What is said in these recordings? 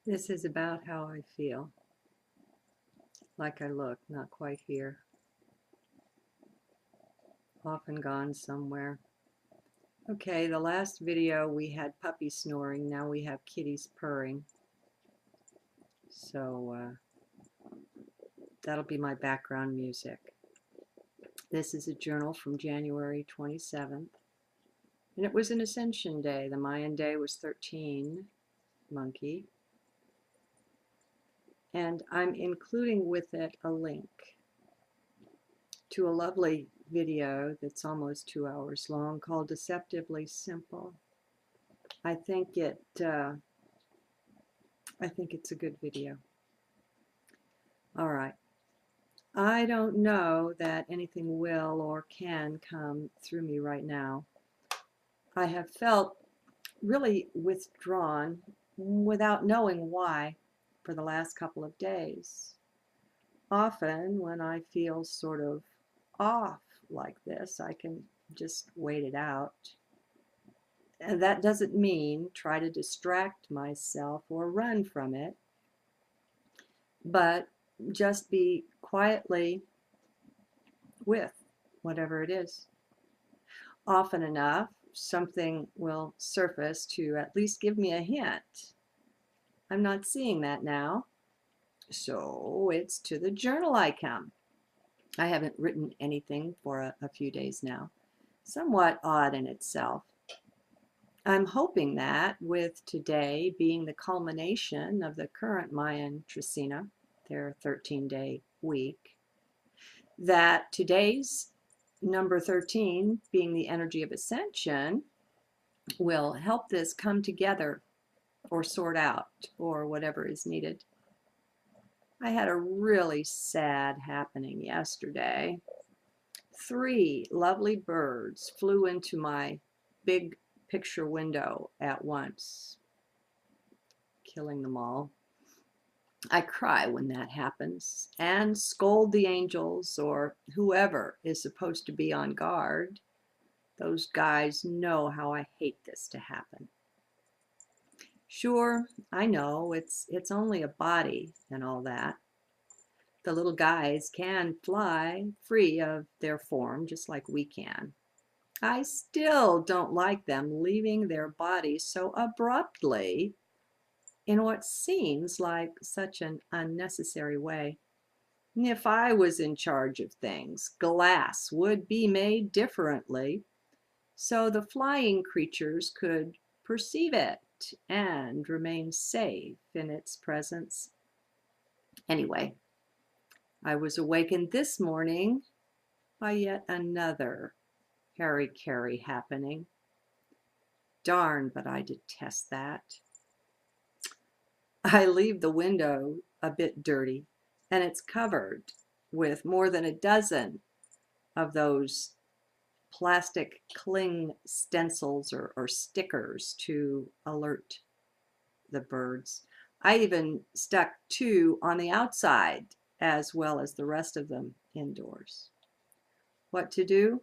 This is about how I feel, like I look, not quite here, often gone somewhere. Okay, the last video we had puppies snoring, now we have kitties purring. So that'll be my background music. This is a journal from January 27th, and it was an Ascension Day. The Mayan day was 13, monkey. And I'm including with it a link to a lovely video that's almost 2 hours long called Deceptively Simple. I think it's a good video. All right. I don't know that anything will or can come through me right now. I have felt really withdrawn without knowing why for the last couple of days. Often when I feel sort of off like this, I can just wait it out. And that doesn't mean try to distract myself or run from it, but just be quietly with whatever it is. Often enough, something will surface to at least give me a hint. I'm not seeing that now, so it's to the journal I come. I haven't written anything for a few days now. Somewhat odd in itself. I'm hoping that with today being the culmination of the current Mayan Trecina, their 13-day week, that today's number 13, being the energy of ascension, will help this come together or sort out or whatever is needed. I had a really sad happening yesterday. 3 lovely birds flew into my big picture window at once, killing them all. I cry when that happens and scold the angels or whoever is supposed to be on guard. Those guys know how I hate this to happen. Sure, I know it's only a body and all that. The little guys can fly free of their form just like we can. I still don't like them leaving their bodies so abruptly in what seems like such an unnecessary way. If I was in charge of things, glass would be made differently so the flying creatures could perceive it and remain safe in its presence. Anyway, I was awakened this morning by yet another Harry-Carry happening. Darn, but I detest that. I leave the window a bit dirty, and it's covered with more than a dozen of those plastic cling stencils or stickers to alert the birds. I even stuck 2 on the outside as well as the rest of them indoors. What to do?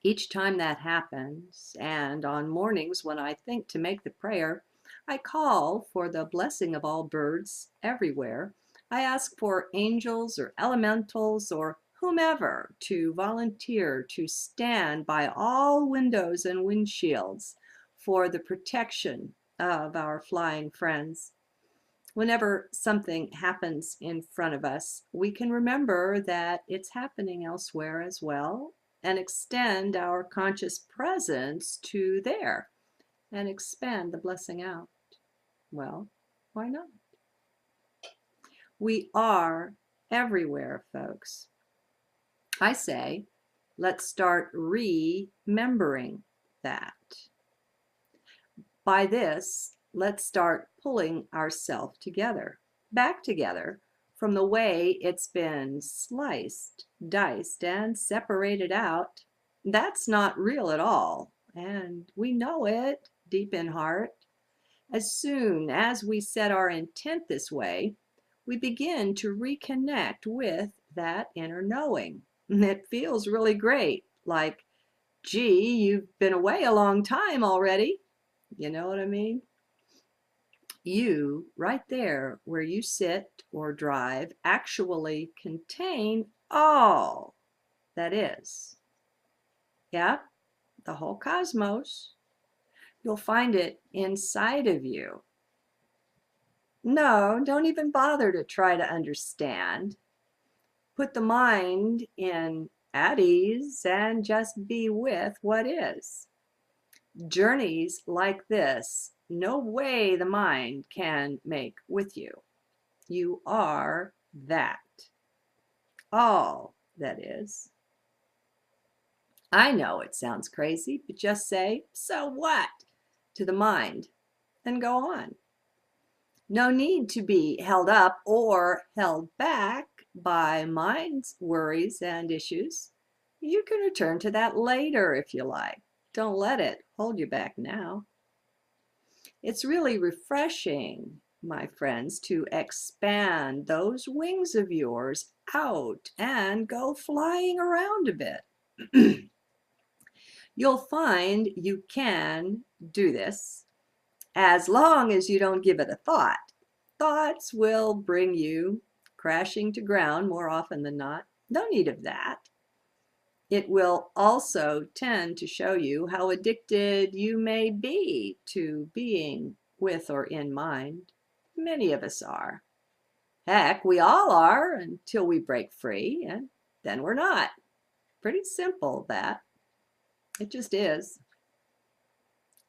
Each time that happens, and on mornings when I think to make the prayer, I call for the blessing of all birds everywhere. I ask for angels or elementals or whomever to volunteer to stand by all windows and windshields for the protection of our flying friends. Whenever something happens in front of us, we can remember that it's happening elsewhere as well and extend our conscious presence to there and expand the blessing out. Well, why not? We are everywhere, folks. I say, let's start remembering that. By this, let's start pulling ourselves together, back together from the way it's been sliced, diced, and separated out. That's not real at all, and we know it deep in heart. As soon as we set our intent this way, we begin to reconnect with that inner knowing. It feels really great, like, gee, you've been away a long time already. You know what I mean? You, right there where you sit or drive, actually contain all that is. Yep, the whole cosmos. You'll find it inside of you. No, don't even bother to try to understand. Put the mind in at ease and just be with what is. Journeys like this, no way the mind can make with you. You are that. All that is. I know it sounds crazy, but just say, so what? To the mind and go on. No need to be held up or held back by mind's worries and issues. You can return to that later if you like. Don't let it hold you back now. It's really refreshing, my friends, to expand those wings of yours out and go flying around a bit. You'll find you can do this as long as you don't give it a thought. Thoughts will bring you crashing to ground more often than not. No need of that. It will also tend to show you how addicted you may be to being with or in mind. Many of us are. Heck, we all are until we break free, and then we're not. Pretty simple, that. It just is.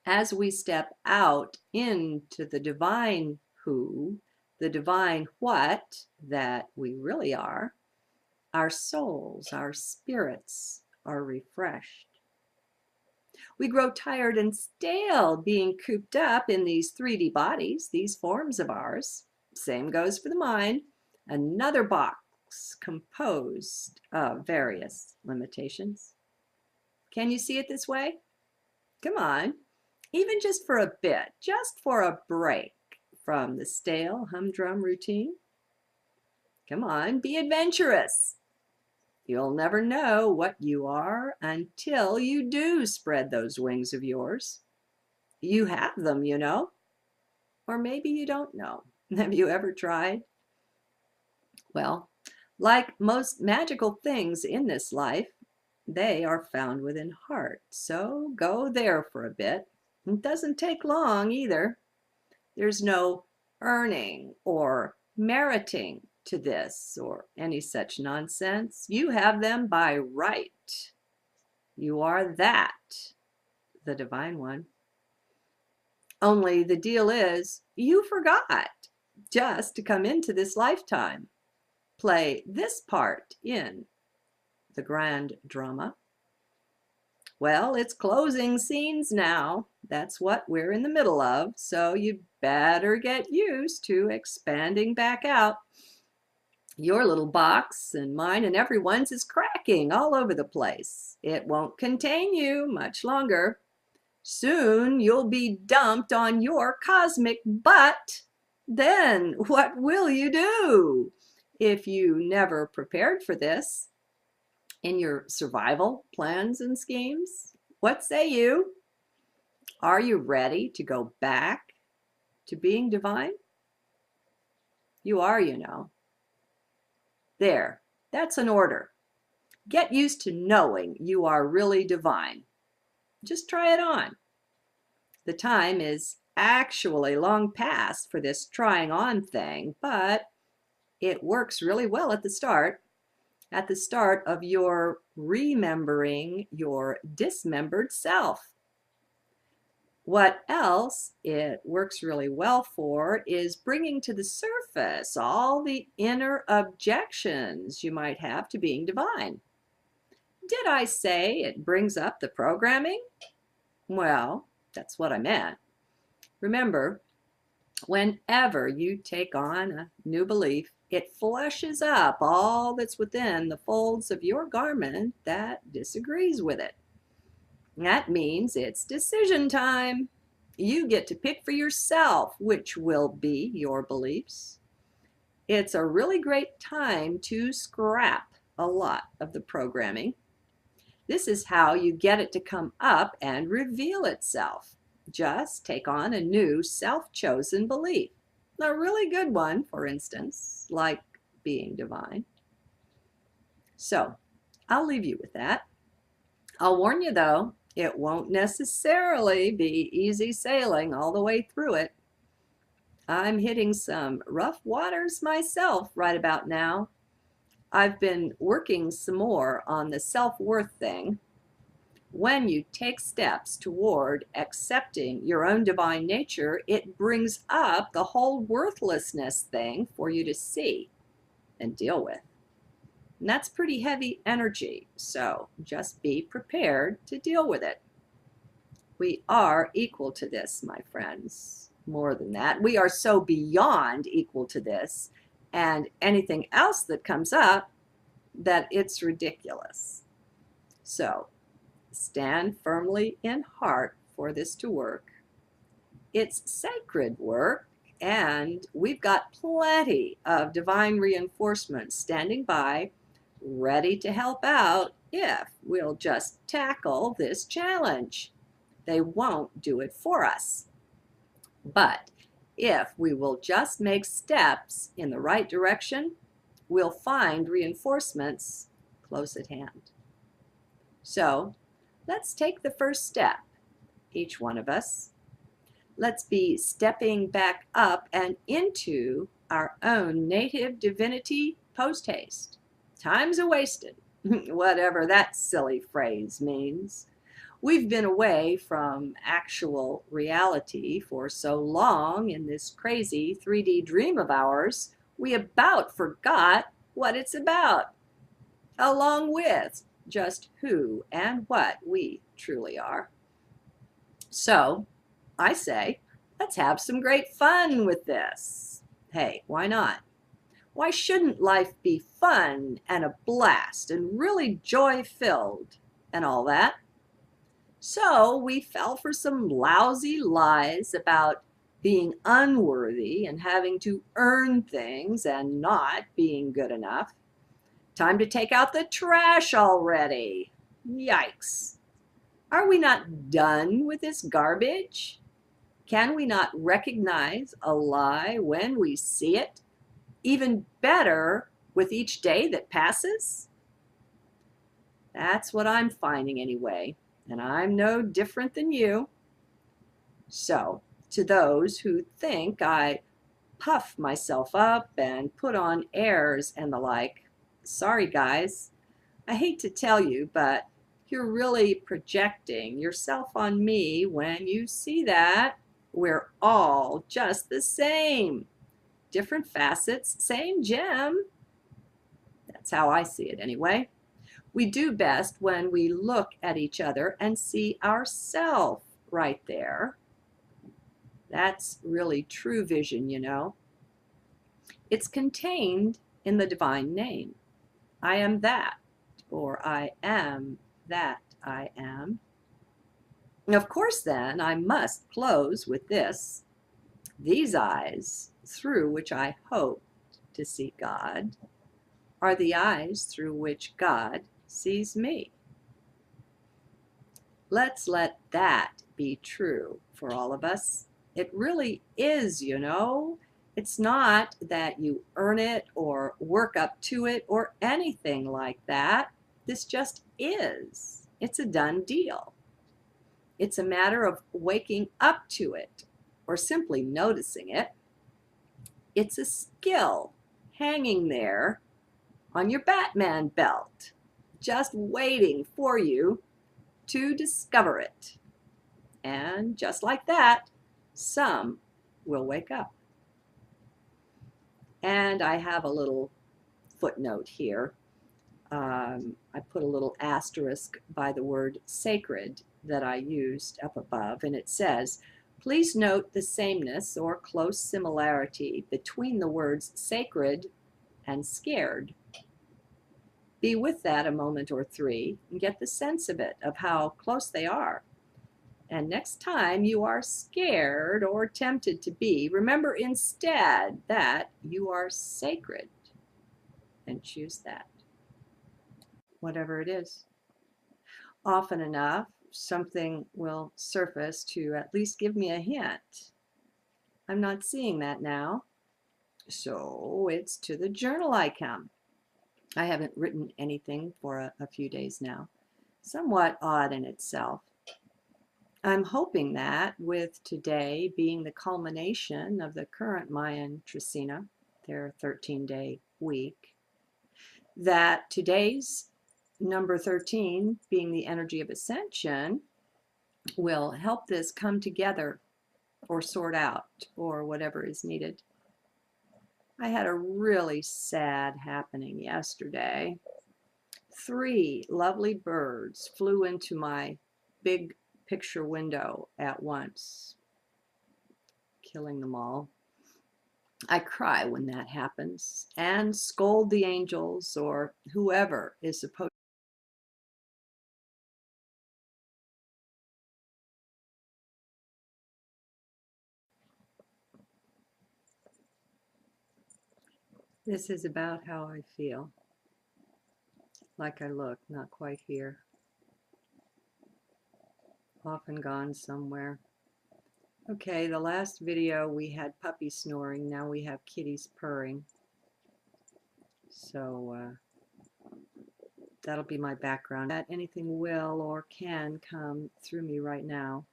As we step out into the divine who, the divine what that we really are, our souls, our spirits are refreshed. We grow tired and stale being cooped up in these 3D bodies, these forms of ours. Same goes for the mind. Another box composed of various limitations. Can you see it this way? Come on. Even just for a bit, just for a break from the stale, humdrum routine. Come on, be adventurous. You'll never know what you are until you do spread those wings of yours. You have them, you know. Or maybe you don't know. Have you ever tried? Well, like most magical things in this life, they are found within heart. So go there for a bit. It doesn't take long either. There's no earning or meriting to this or any such nonsense. You have them by right. You are that, the divine one. Only the deal is, you forgot just to come into this lifetime, play this part in the grand drama. Well, it's closing scenes now. That's what we're in the middle of. So you better get used to expanding back out. Your little box and mine and everyone's is cracking all over the place. It won't contain you much longer. Soon you'll be dumped on your cosmic butt. Then what will you do if you never prepared for this? In your survival plans and schemes? What say you? Are you ready to go back to being divine? You are, you know. There, that's an order. Get used to knowing you are really divine. Just try it on. The time is actually long past for this trying on thing, but it works really well at the start of your remembering your dismembered self. What else it works really well for is bringing to the surface all the inner objections you might have to being divine. Did I say it brings up the programming? Well, that's what I meant. Remember, whenever you take on a new belief, it flushes up all that's within the folds of your garment that disagrees with it. That means it's decision time. You get to pick for yourself which will be your beliefs. It's a really great time to scrap a lot of the programming. This is how you get it to come up and reveal itself. Just take on a new self-chosen belief. A really good one, for instance, like being divine. So I'll leave you with that. I'll warn you though, it won't necessarily be easy sailing all the way through it. I'm hitting some rough waters myself right about now. I've been working some more on the self-worth thing. When you take steps toward accepting your own divine nature, it brings up the whole worthlessness thing for you to see and deal with. And that's pretty heavy energy, so just be prepared to deal with it. We are equal to this, my friends. More than that, we are so beyond equal to this and anything else that comes up that it's ridiculous. So stand firmly in heart for this to work. It's sacred work, and we've got plenty of divine reinforcements standing by, ready to help out if we'll just tackle this challenge. They won't do it for us. But if we will just make steps in the right direction, we'll find reinforcements close at hand. So let's take the first step, each one of us. Let's be stepping back up and into our own native divinity post-haste. Time's a-wasted, whatever that silly phrase means. We've been away from actual reality for so long in this crazy 3D dream of ours, we about forgot what it's about, along with just who and what we truly are. So I say, let's have some great fun with this. Hey, why not? Why shouldn't life be fun and a blast and really joy-filled and all that? So we fell for some lousy lies about being unworthy and having to earn things and not being good enough. Time to take out the trash already. Yikes. Are we not done with this garbage? Can we not recognize a lie when we see it? Even better with each day that passes? That's what I'm finding anyway, and I'm no different than you. So, to those who think I puff myself up and put on airs and the like, sorry guys, I hate to tell you, but you're really projecting yourself on me when you see that. We're all just the same. Different facets, same gem. That's how I see it anyway. We do best when we look at each other and see ourselves right there. That's really true vision, you know. It's contained in the divine name. I am that, or I am that I am. Of course, then, I must close with this. These eyes, through which I hope to see God, are the eyes through which God sees me. Let's let that be true for all of us. It really is, you know. It's not that you earn it or work up to it or anything like that. This just is. It's a done deal. It's a matter of waking up to it or simply noticing it. It's a skill hanging there on your Batman belt, just waiting for you to discover it. And just like that, some will wake up. And I have a little footnote here. I put a little asterisk by the word sacred that I used up above, and it says, please note the sameness or close similarity between the words sacred and scared. Be with that a moment or three and get the sense of it, of how close they are. And next time you are scared or tempted to be, remember instead that you are sacred, and choose that. Whatever it is. Often enough, something will surface to at least give me a hint. I'm not seeing that now. So it's to the journal I come. I haven't written anything for a few days now. Somewhat odd in itself. I'm hoping that with today being the culmination of the current Mayan Trecina, their 13-day week, that today's number 13, being the energy of ascension, will help this come together or sort out or whatever is needed. I had a really sad happening yesterday. 3 lovely birds flew into my big picture window at once, killing them all. I cry when that happens and scold the angels or whoever is supposed. This is about how I feel. Like I look, not quite here. Often gone somewhere. Okay, the last video we had puppies snoring, now we have kitties purring. So that'll be my background. That anything will or can come through me right now.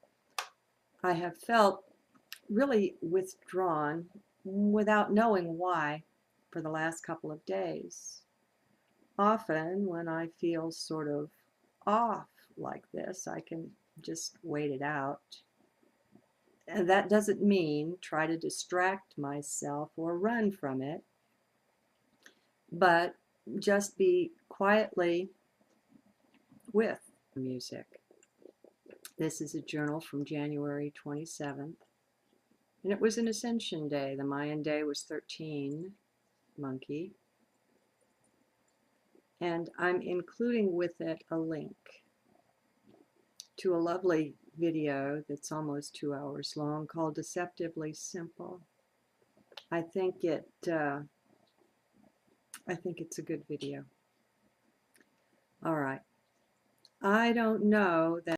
I have felt really withdrawn without knowing why for the last couple of days. Often when I feel sort of off like this, I can just wait it out. And that doesn't mean try to distract myself or run from it, but just be quietly with music. This is a journal from January 27th, and it was an Ascension Day. The Mayan day was 13, monkey. And I'm including with it a link to a lovely video that's almost 2 hours long called Deceptively Simple. I think it's a good video. All right. I don't know that